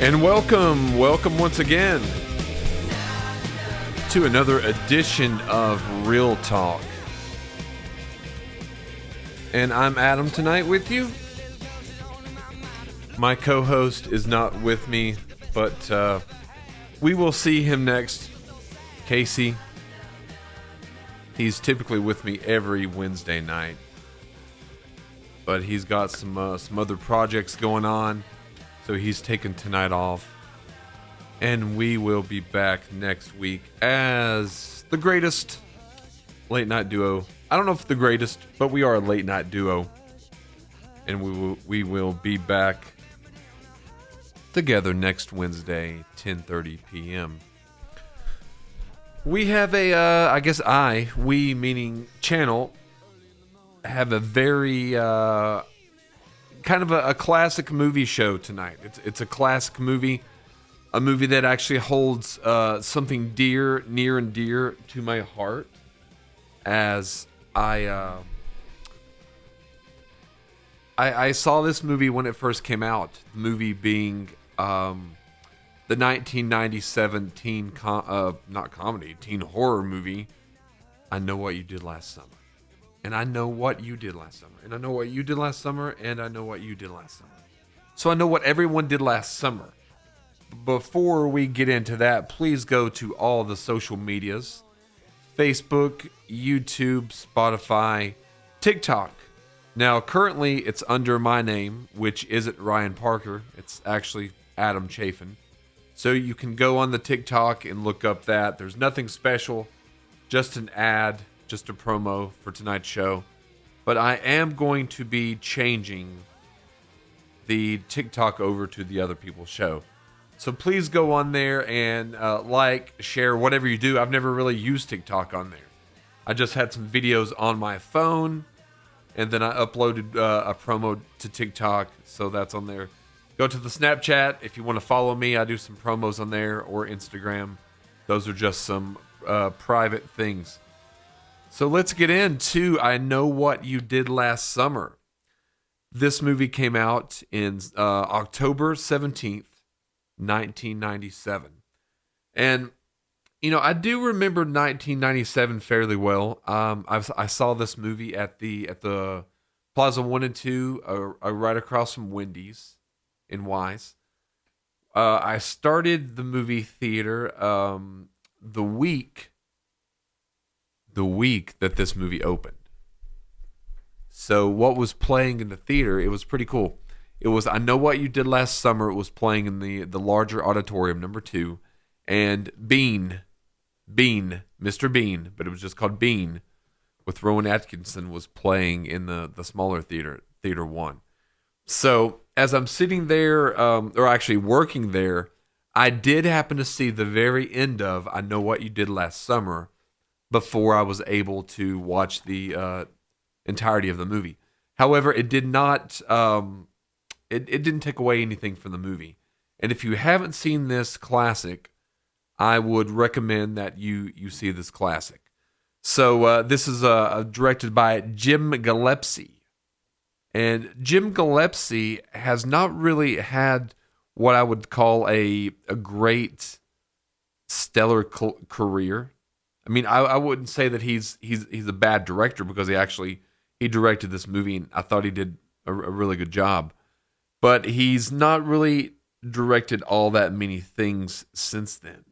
And welcome once again to another edition of Real Talk. And I'm Adam tonight with you. My co-host is not with me, but we will see him next. Casey. He's typically with me every Wednesday night, but he's got some other projects going on, so he's taking tonight off. And we will be back next week as the greatest late night duo. I don't know if the greatest, but we are a late night duo. And we will be back together next Wednesday, 10:30 p.m. We have we meaning channel, have a very kind of a classic movie show tonight. It's a classic movie. A movie that actually holds something near and dear to my heart, as I saw this movie when it first came out. The movie being the 1997 teen horror movie, I Know What You Did Last Summer. And I know what you did last summer. And I know what you did last summer. And I know what you did last summer. So I know what everyone did last summer. Before we get into that, please go to all the social medias. Facebook, YouTube, Spotify, TikTok. Now, currently, it's under my name, which isn't Ryan Parker. It's actually Adam Chafin. So you can go on the TikTok and look up that. There's nothing special, just an ad, just a promo for tonight's show. But I am going to be changing the TikTok over to the other people's show. So please go on there and share, whatever you do. I've never really used TikTok on there. I just had some videos on my phone, and then I uploaded a promo to TikTok, so that's on there. Go to the Snapchat if you want to follow me. I do some promos on there, or Instagram. Those are just some private things. So let's get into I Know What You Did Last Summer. This movie came out in October 17th, 1997. And, I do remember 1997 fairly well. I saw this movie at the Plaza 1 and 2, right across from Wendy's in Wise. I started the movie theater the week that this movie opened. So what was playing in the theater, it was pretty cool. It was I Know What You Did Last Summer. It was playing in the larger auditorium, number 2. And Bean, Mr. Bean, but it was just called Bean, with Rowan Atkinson, was playing in the smaller theater 1. So as I'm sitting there, or actually working there, I did happen to see the very end of I Know What You Did Last Summer before I was able to watch the entirety of the movie. However, it did not... It didn't take away anything from the movie. And if you haven't seen this classic, I would recommend that you see this classic. So this is directed by Jim Gillespie. And Jim Gillespie has not really had what I would call a great stellar career. I mean, I wouldn't say that he's a bad director, because he directed this movie, and I thought he did a really good job. But he's not really directed all that many things since then.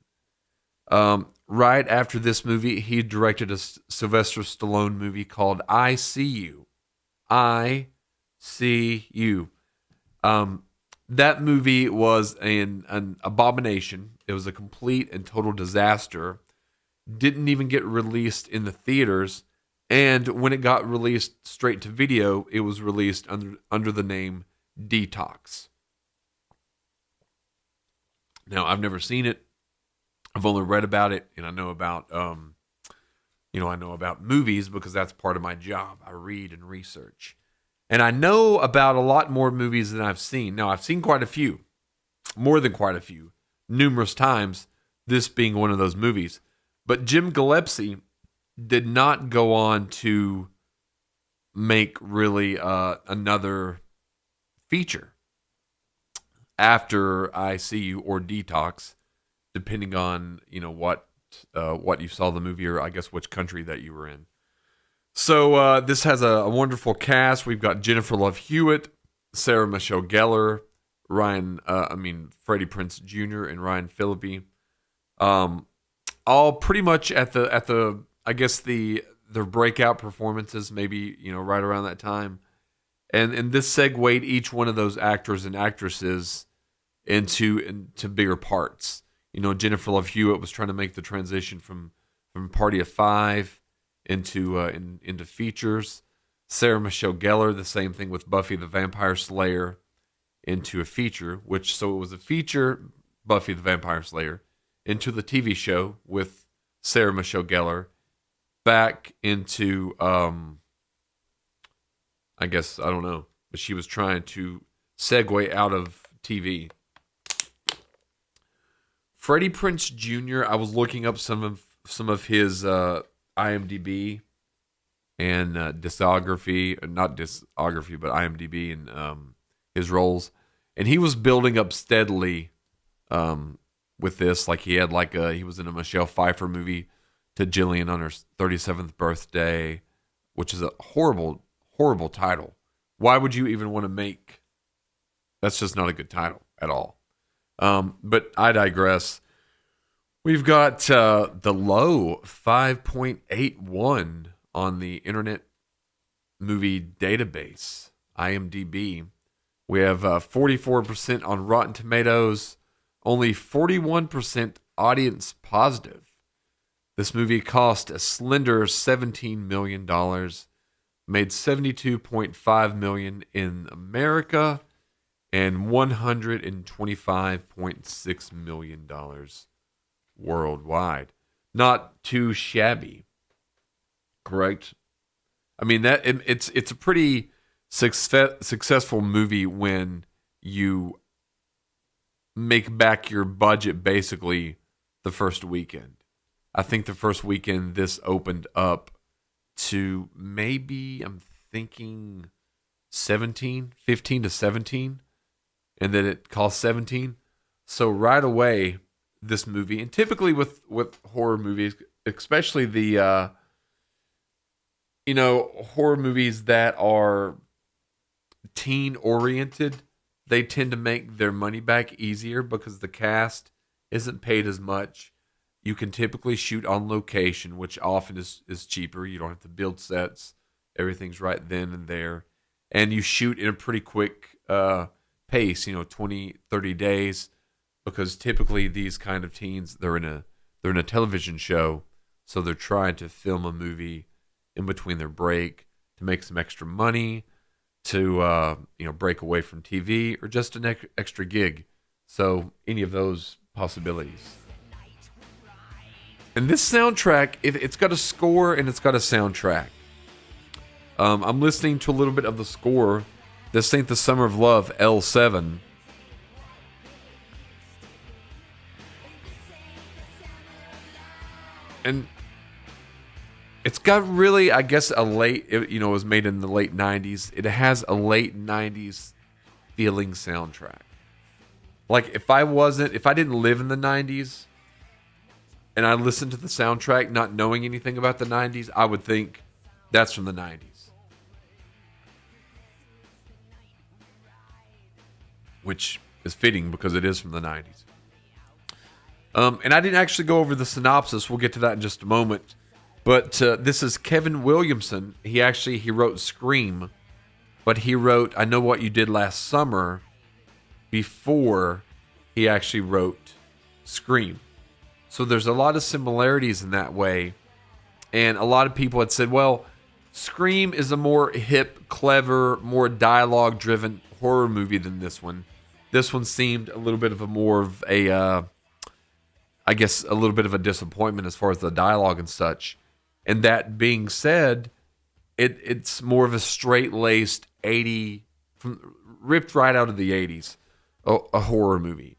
Right after this movie, he directed a Sylvester Stallone movie called I See You. I See You. That movie was an abomination. It was a complete and total disaster. Didn't even get released in the theaters. And when it got released straight to video, it was released under the name Detox. Now, I've never seen it. I've only read about it, and I know about movies, because that's part of my job. I read and research. And I know about a lot more movies than I've seen. Now, I've seen quite a few. More than quite a few. Numerous times, this being one of those movies. But Jim Gillespie did not go on to make really another feature. after I See You or Detox, depending on what you saw the movie, or I guess which country that you were in. So this has a wonderful cast. We've got Jennifer Love Hewitt, Sarah Michelle Gellar, Freddie Prinze Jr. and Ryan Phillippe, all pretty much at the I guess their breakout performances, maybe right around that time, and this segued each one of those actors and actresses into bigger parts. Jennifer Love Hewitt was trying to make the transition from Party of Five into features. Sarah Michelle Gellar, the same thing with Buffy the Vampire Slayer into a feature, so it was a feature, Buffy the Vampire Slayer, into the TV show with Sarah Michelle Gellar, back into, I guess, I don't know, but she was trying to segue out of TV. Freddie Prinze Jr., I was looking up some of his IMDb and discography, not discography, but IMDb and his roles, and he was building up steadily with this. Like he was in a Michelle Pfeiffer movie to Jillian on her 37th birthday, which is a horrible, horrible title. Why would you even want to make? That's just not a good title at all. But I digress. We've got the low 5.81 on the Internet Movie Database, IMDb. We have 44% on Rotten Tomatoes, only 41% audience positive. This movie cost a slender $17 million, made $72.5 million in America, and $125.6 million worldwide. Not too shabby, correct? I mean, it's a pretty successful movie when you make back your budget basically the first weekend. I think the first weekend this opened up to maybe, I'm thinking 15 to 17, and then it cost 17. So right away, this movie, and typically with horror movies, especially the horror movies that are teen oriented, they tend to make their money back easier because the cast isn't paid as much. You can typically shoot on location, which often is cheaper. You don't have to build sets. Everything's right then and there. And you shoot in a pretty quick pace, 20, 30 days, because typically these kind of teens, they're in a television show, so they're trying to film a movie in between their break to make some extra money, to break away from TV, or just an extra gig. So any of those possibilities. And this soundtrack, it's got a score and it's got a soundtrack. I'm listening to a little bit of the score. This Ain't the Summer of Love, L7. And it's got really, I guess, it was made in the late 90s. It has a late 90s feeling soundtrack. Like if I didn't live in the 90s and I listened to the soundtrack not knowing anything about the 90s, I would think that's from the 90s. Which is fitting because it is from the 90s. And I didn't actually go over the synopsis. We'll get to that in just a moment. But this is Kevin Williamson. He wrote Scream, but he wrote I Know What You Did Last Summer before he actually wrote Scream. So there's a lot of similarities in that way. And a lot of people had said, well, Scream is a more hip, clever, more dialogue-driven horror movie than this one. This one seemed a little bit of a little bit of a disappointment as far as the dialogue and such. And that being said, it's more of a straight-laced ripped right out of the 80s, a horror movie,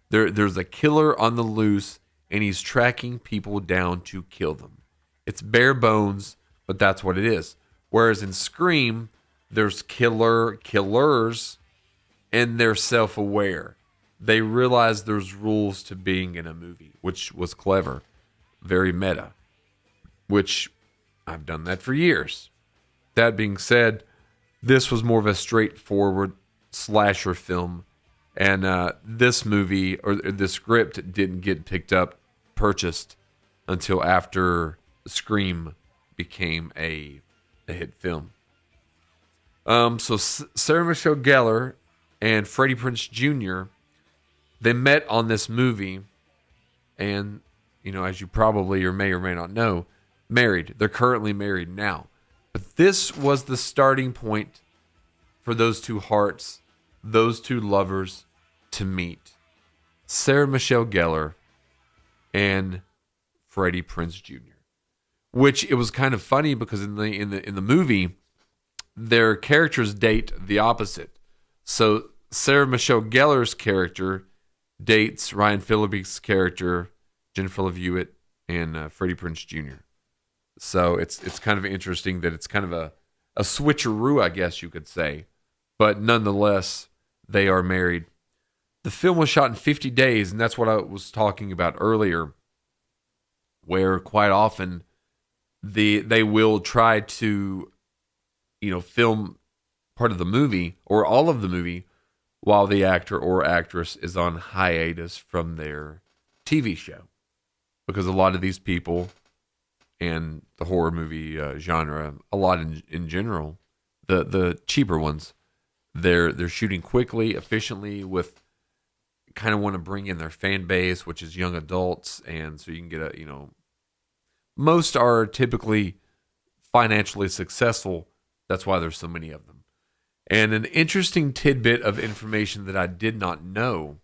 There's a killer on the loose, and he's tracking people down to kill them. It's bare bones, but that's what it is. Whereas in Scream, there's killers, and they're self-aware. They realize there's rules to being in a movie, which was clever, very meta, which I've done that for years. That being said, this was more of a straightforward slasher film, and this movie or the script didn't get picked up, purchased until after Scream became a hit film. So Sarah Michelle Gellar and Freddie Prinze Jr., they met on this movie, and as you probably or may not know, married. They're currently married now. But this was the starting point for those two hearts, those two lovers to meet. Sarah Michelle Gellar and Freddie Prinze Jr. Which it was kind of funny because in the movie, their characters date the opposite. So Sarah Michelle Gellar's character dates Ryan Phillippe's character, Jennifer Love Hewitt, and Freddie Prinze Jr. So it's kind of interesting that it's kind of a switcheroo, I guess you could say. But nonetheless, they are married. The film was shot in 50 days, and that's what I was talking about earlier, where quite often they will try to film part of the movie or all of the movie while the actor or actress is on hiatus from their TV show. Because a lot of these people and the horror movie genre, a lot in general, the cheaper ones, they're shooting quickly, efficiently, with kind of want to bring in their fan base, which is young adults, and so you can get most are typically financially successful. That's why there's so many of them. And an interesting tidbit of information that I did not know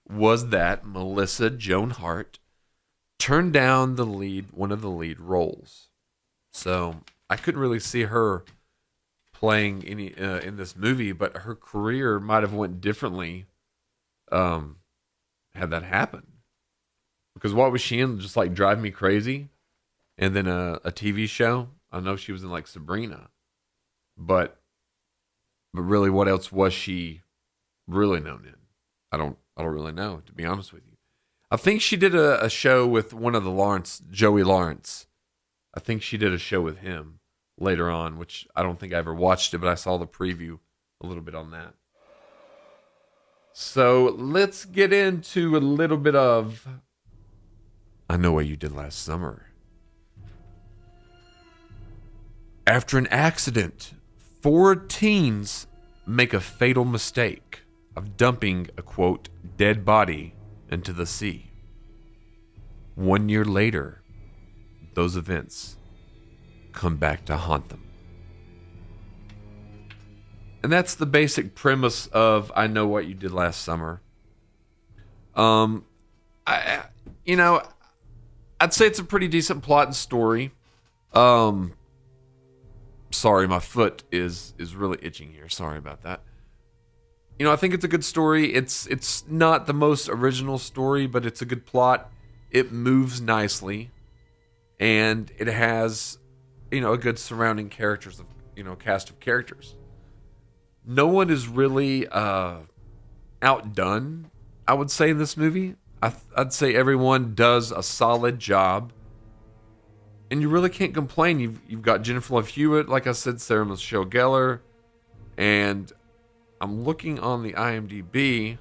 was that Melissa Joan Hart turned down one of the lead roles. So I couldn't really see her playing any in this movie, but her career might have went differently had that happened. Because what was she in? Just like Drive Me Crazy, and then a TV show. I know she was in like Sabrina, but really, what else was she really known in? I don't really know, to be honest with you. I think she did a show with one of the Joey Lawrence. I think she did a show with him later on, which I don't think I ever watched it, but I saw the preview a little bit on that. So let's get into a little bit of I Know What You Did Last Summer. After an accident, 4 teens make a fatal mistake of dumping a, quote, dead body into the sea. 1 year later, those events come back to haunt them. And that's the basic premise of I Know What You Did Last Summer. I'd say it's a pretty decent plot and story. Sorry, my foot is really itching here. Sorry about that. I think it's a good story. It's not the most original story, but it's a good plot. It moves nicely, and it has, a good surrounding characters of, cast of characters. No one is really outdone, I would say, in this movie. I'd say everyone does a solid job. And you really can't complain. You've got Jennifer Love Hewitt, like I said, Sarah Michelle Gellar, and I'm looking on the IMDb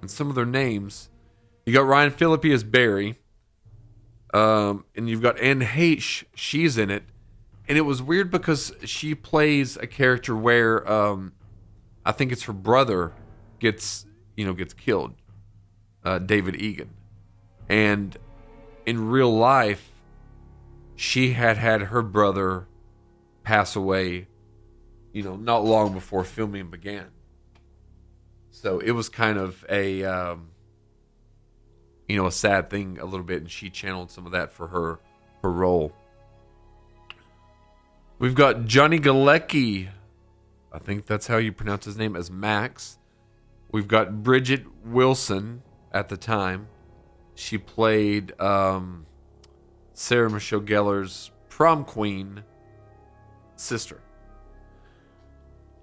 and some of their names. You got Ryan Phillippe as Barry, and you've got Anne Heche. She's in it, and it was weird because she plays a character where I think it's her brother gets killed, David Egan, and in real life, she had her brother pass away, not long before filming began. So it was kind of a, a sad thing a little bit, and she channeled some of that for her role. We've got Johnny Galecki, I think that's how you pronounce his name, as Max. We've got Bridget Wilson at the time. She played Sarah Michelle Gellar's prom queen sister.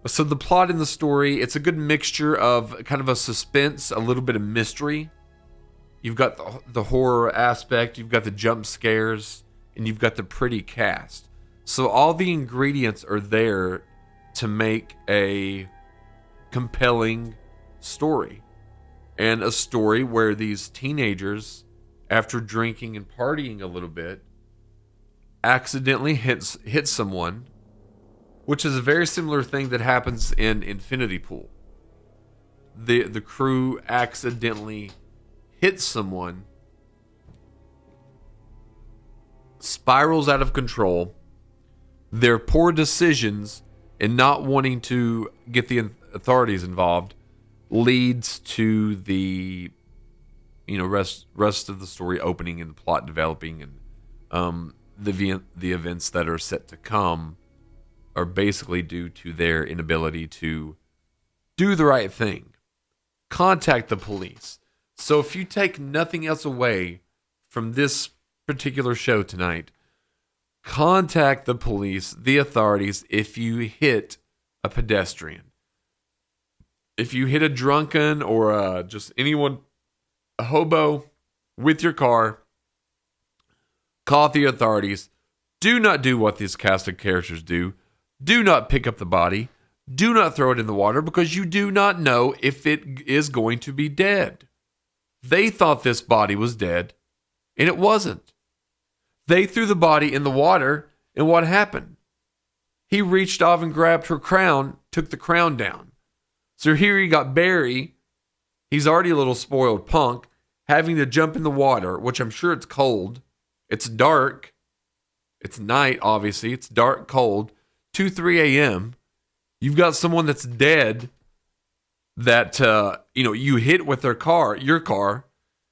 So the plot in the story, it's a good mixture of kind of a suspense, a little bit of mystery. You've got the horror aspect, you've got the jump scares, and you've got the pretty cast. So all the ingredients are there to make a compelling story. And a story where these teenagers, after drinking and partying a little bit, accidentally hit someone, which is a very similar thing that happens in Infinity Pool. The crew accidentally hits someone, spirals out of control. Their poor decisions and not wanting to get the authorities involved leads to the rest of the story opening and the plot developing, and the events that are set to come are basically due to their inability to do the right thing, contact the police. So if you take nothing else away from this particular show tonight, contact the police, the authorities, if you hit a pedestrian. If you hit a drunken or just anyone, a hobo with your car, call the authorities. Do not do what these cast of characters do. Do not pick up the body. Do not throw it in the water because you do not know if it is going to be dead. They thought this body was dead, and it wasn't. They threw the body in the water, and what happened? He reached off and grabbed her crown, took the crown down. So here you got Barry. He's already a little spoiled punk, having to jump in the water, which I'm sure it's cold. It's dark. It's night, obviously. It's dark, cold. 2, 3 a.m. You've got someone that's dead that, you hit with your car,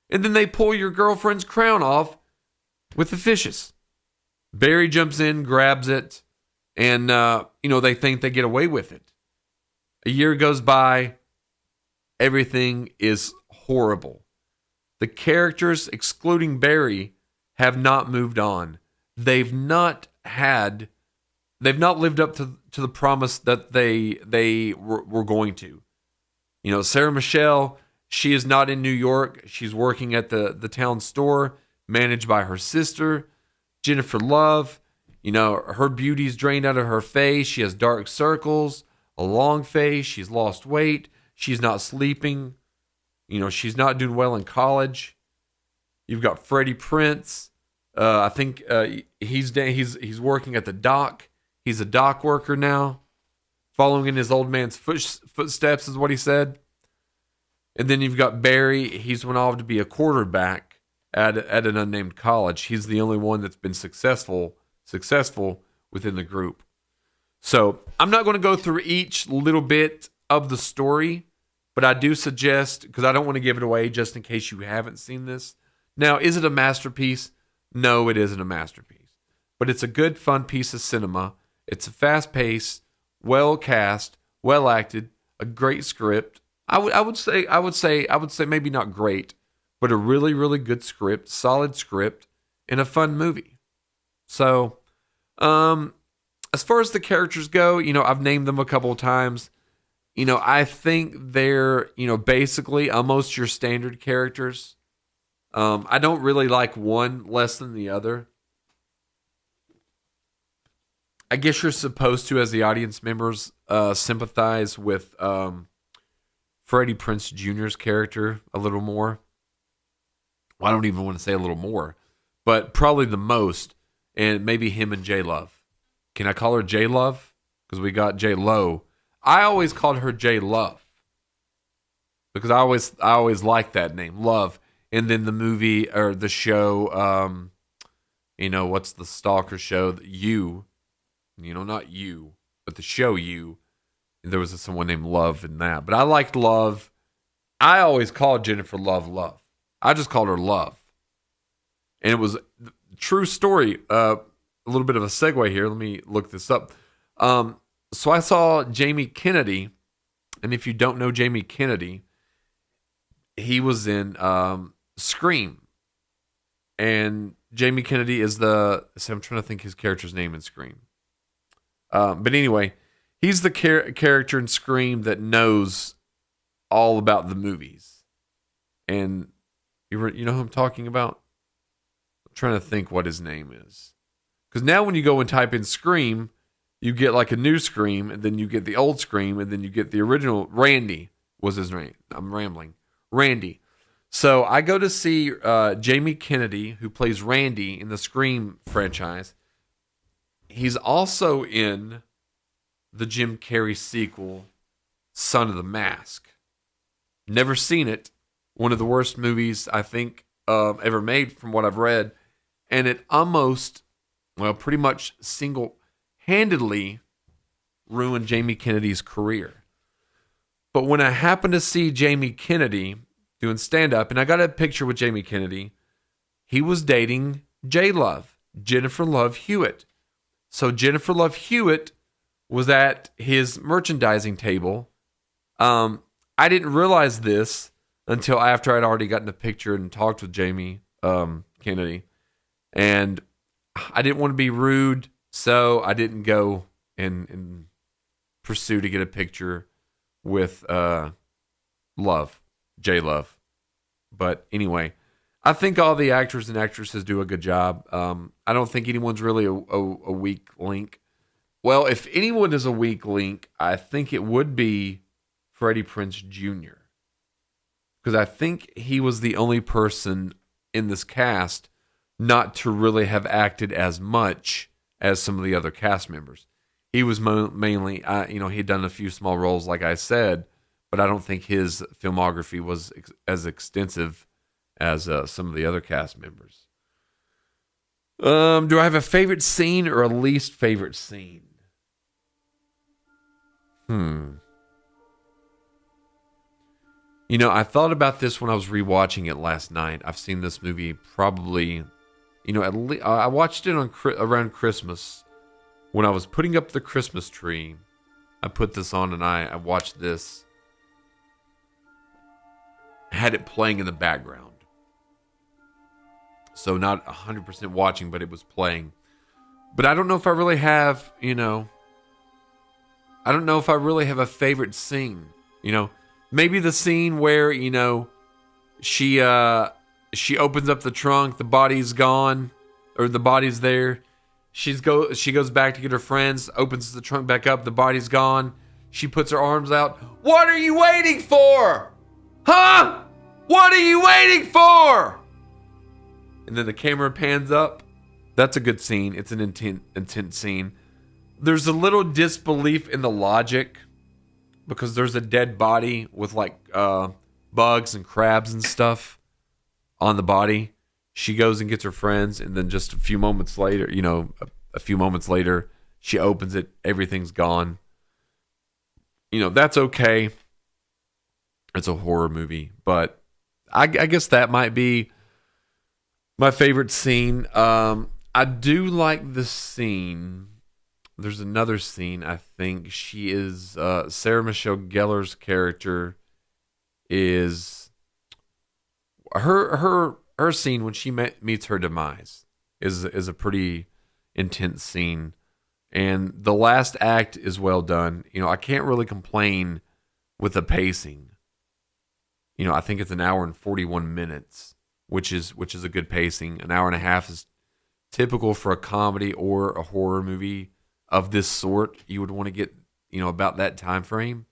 and then they pull your girlfriend's crown off with the fishes. Barry jumps in, grabs it, and, they think they get away with it. A year goes by. Everything is horrible. The characters, excluding Barry, have not moved on. They've not lived up to the promise that they were going to. Sarah Michelle, she is not in New York. She's working at the town store, managed by her sister. Jennifer Love, her beauty's drained out of her face. She has dark circles, a long face. She's lost weight. She's not sleeping. She's not doing well in college. You've got Freddie Prinze. I think he's working at the dock. He's a dock worker now, following in his old man's footsteps, is what he said. And then you've got Barry. He's went off to be a quarterback at an unnamed college. He's the only one that's been successful within the group. So I'm not going to go through each little bit of the story, but I do suggest, because I don't want to give it away just in case you haven't seen this. Now, is it a masterpiece? No, it isn't a masterpiece. But it's a good, fun piece of cinema. It's a fast-paced, well cast, well acted, a great script. I would say maybe not great, but a really, really good script, solid script, and a fun movie. So, as far as the characters go, I've named them a couple of times. I think they're, basically almost your standard characters. I don't really like one less than the other. I guess you're supposed to, as the audience members, sympathize with Freddie Prinze Jr.'s character a little more. Well, I don't even want to say a little more, but probably the most, and maybe him and J Love. Can I call her J Love? Because we got J Lo. I always called her J Love because I always liked that name, Love. And then the movie or the show, what's the stalker show? You, not You, but the show You. There was someone named Love in that, but I liked Love. I always called Jennifer Love Love. I just called her Love, and it was true story. A little bit of a segue here. Let me look this up. So I saw Jamie Kennedy, and if you don't know Jamie Kennedy, he was in Scream, and Jamie Kennedy is I'm trying to think his character's name in Scream. But anyway, He's the character in Scream that knows all about the movies. And you know who I'm talking about? I'm trying to think what his name is. Because now when you go and type in Scream, you get like a new Scream, and then you get the old Scream, and then you get the original. Randy was his name. I'm rambling. Randy. So I go to see Jamie Kennedy, who plays Randy in the Scream franchise. He's also in the Jim Carrey sequel, Son of the Mask. Never seen it. One of the worst movies I think ever made from what I've read. And it almost, pretty much single-handedly ruined Jamie Kennedy's career. But when I happened to see Jamie Kennedy doing stand-up, and I got a picture with Jamie Kennedy, he was dating J-Love, Jennifer Love Hewitt. So Jennifer Love Hewitt was at his merchandising table. I didn't realize this until after I'd already gotten a picture and talked with Jamie Kennedy. And I didn't want to be rude, so I didn't go and pursue to get a picture with Love, J-Love. But anyway, I think all the actors and actresses do a good job. I don't think anyone's really a weak link. Well, if anyone is a weak link, I think it would be Freddie Prinze Jr. Because I think he was the only person in this cast not to really have acted as much as some of the other cast members. He was mainly, he'd done a few small roles, like I said, but I don't think his filmography was as extensive as some of the other cast members. Do I have a favorite scene or a least favorite scene? I thought about this when I was rewatching it last night. I've seen this movie probably, I watched it around Christmas when I was putting up the Christmas tree. I put this on and I watched this. Had it playing in the background. So not 100% watching, but it was playing. But I don't know if I really have, I don't know if I really have a favorite scene. Maybe the scene where, she opens up the trunk, the body's gone, or the body's there. She goes back to get her friends, opens the trunk back up, the body's gone. She puts her arms out. What are you waiting for? Huh? What are you waiting for? And then the camera pans up. That's a good scene. It's an intense scene. There's a little disbelief in the logic because there's a dead body with like bugs and crabs and stuff on the body. She goes and gets her friends, and then just a few moments later, she opens it. Everything's gone. That's okay. It's a horror movie, but I guess that might be my favorite scene. I do like the scene. There's another scene. I think she is Sarah Michelle Gellar's character is her scene when she meets her demise is a pretty intense scene, and the last act is well done. I can't really complain with the pacing. I think it's an hour and 41 minutes, which is a good pacing. An hour and a half is typical for a comedy or a horror movie of this sort. You would want to get, about that time frame.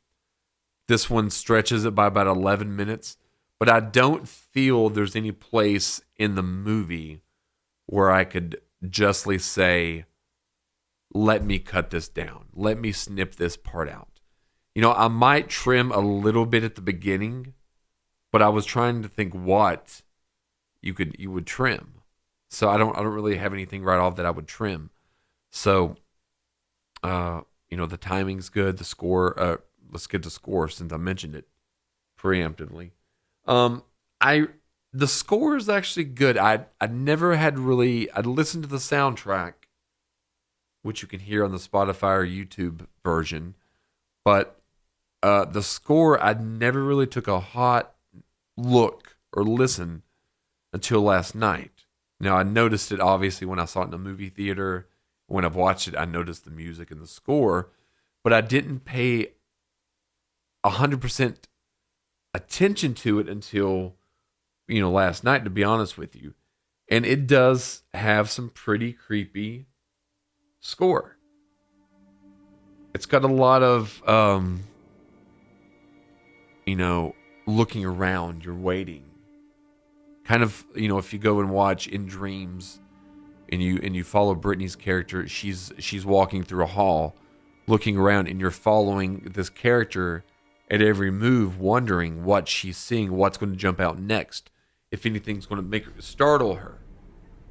This one stretches it by about 11 minutes, but I don't feel there's any place in the movie where I could justly say, let me cut this down. Let me snip this part out. I might trim a little bit at the beginning, but I was trying to think what you would trim. So I don't really have anything right off that I would trim. So, the timing's good. The score, let's get to score since I mentioned it preemptively. The score is actually good. I never had really, I'd listened to the soundtrack, which you can hear on the Spotify or YouTube version, but the score, I never really took a hot look or listen until last night. Now, I noticed it obviously when I saw it in a movie theater. When I've watched it, I noticed the music and the score. but I didn't pay 100% attention to it until, last night, to be honest with you. And it does have some pretty creepy score. It's got a lot of, looking around, you're waiting. Kind of, if you go and watch In Dreams and you follow Brittany's character, she's walking through a hall, looking around, and you're following this character at every move, wondering what she's seeing, what's going to jump out next, if anything's going to make her startle her,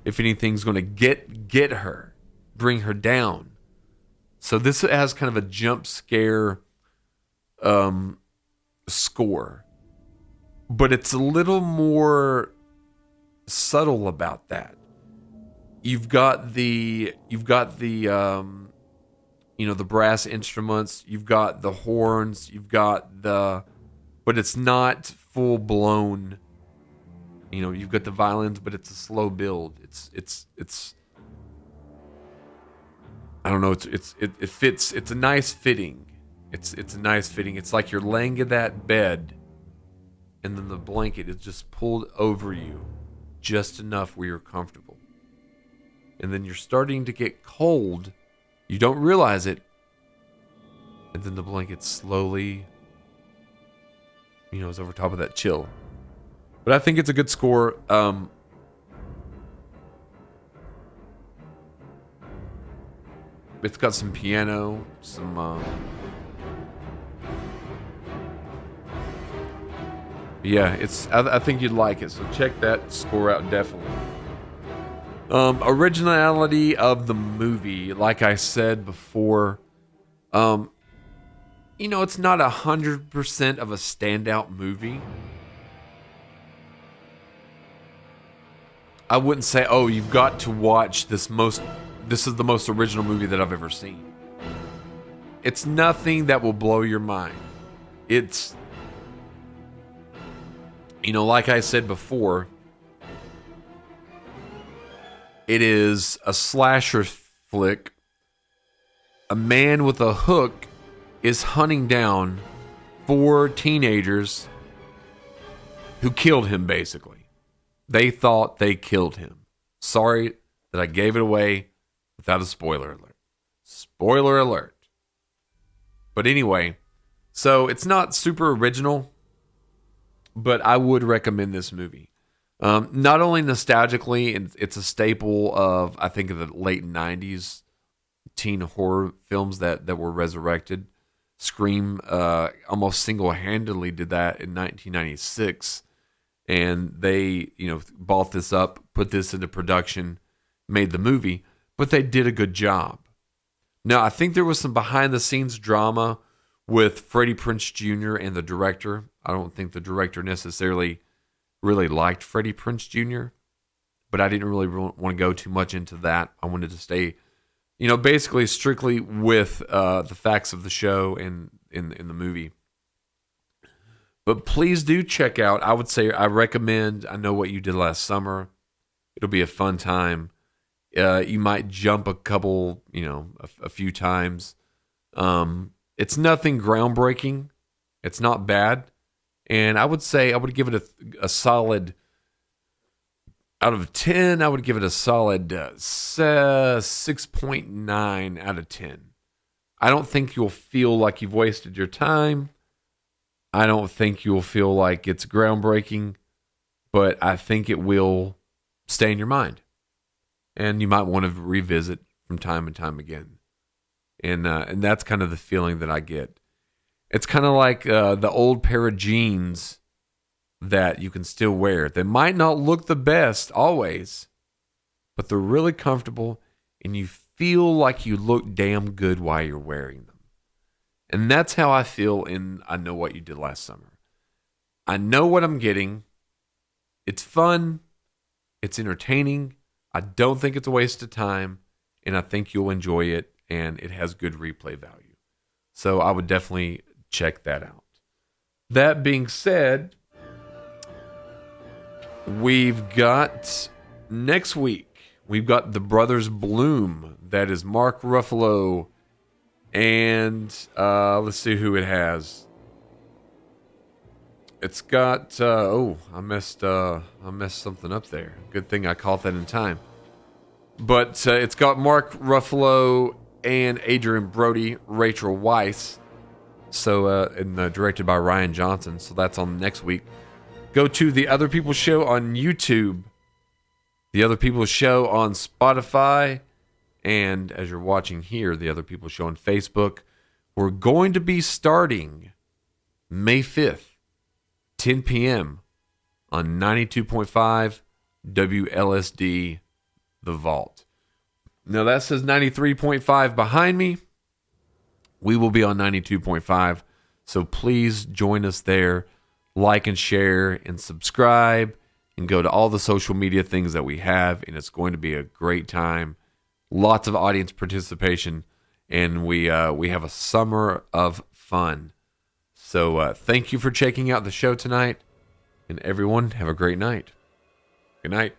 if anything's going to get her, bring her down. So this has kind of a jump scare score, but it's a little more subtle about that. You've got the the brass instruments, you've got the horns, but it's not full blown. You've got the violins, but it's a slow build. It's I don't know. It fits. It's a nice fitting. It's a nice fitting. It's like you're laying in that bed, and then the blanket is just pulled over you, just enough where you're comfortable. And then you're starting to get cold. You don't realize it, and then the blanket slowly, is over top of that chill. But I think it's a good score. It's got some piano, some yeah, I think you'd like it. So check that score out, definitely. Originality of the movie, like I said before, it's not 100% of a standout movie. I wouldn't say, oh, you've got to watch this is the most original movie that I've ever seen. It's nothing that will blow your mind. It's, like I said before, it is a slasher flick. A man with a hook is hunting down 4 teenagers who killed him, basically. They thought they killed him. Sorry that I gave it away without a spoiler alert. Spoiler alert. But anyway, so it's not super original, but I would recommend this movie. Not only nostalgically, it's a staple of, I think, of the late 90s teen horror films that were resurrected. Scream almost single-handedly did that in 1996. And they, bought this up, put this into production, made the movie, but they did a good job. Now, I think there was some behind-the-scenes drama with Freddie Prinze Jr. and the director. I don't think the director necessarily really liked Freddie Prinze Jr., but I didn't really want to go too much into that. I wanted to stay, basically strictly with the facts of the show and in the movie. But please do check out, I would say I recommend I Know What You Did Last Summer. It'll be a fun time. You might jump a couple, a few times. It's nothing groundbreaking. It's not bad. And I would say I would give it a solid, out of 10, I would give it a solid 6.9 out of 10. I don't think you'll feel like you've wasted your time. I don't think you'll feel like it's groundbreaking, but I think it will stay in your mind. And you might want to revisit from time and time again. And that's kind of the feeling that I get. It's kind of like the old pair of jeans that you can still wear. They might not look the best always, but they're really comfortable and you feel like you look damn good while you're wearing them. And that's how I feel in I Know What You Did Last Summer. I know what I'm getting. It's fun. It's entertaining. I don't think it's a waste of time. And I think you'll enjoy it. And it has good replay value. So I would definitely check that out. That being said, we've got next week, we've got The Brothers Bloom. That is Mark Ruffalo, And let's see who it has. It's got I messed something up there. Good thing I caught that in time. But it's got Mark Ruffalo and Adrian Brody, Rachel Weisz. So and directed by Ryan Johnson. So that's on next week. Go to The Other People Show on YouTube, The Other People Show on Spotify, and as you're watching here, The Other People Show on Facebook. We're going to be starting May 5th, 10 p.m. on 92.5 WLSD, The Vault. Now that says 93.5 behind me. We will be on 92.5, so please join us there. Like and share and subscribe and go to all the social media things that we have, and it's going to be a great time. Lots of audience participation, and we have a summer of fun. So thank you for checking out the show tonight, and everyone have a great night. Good night.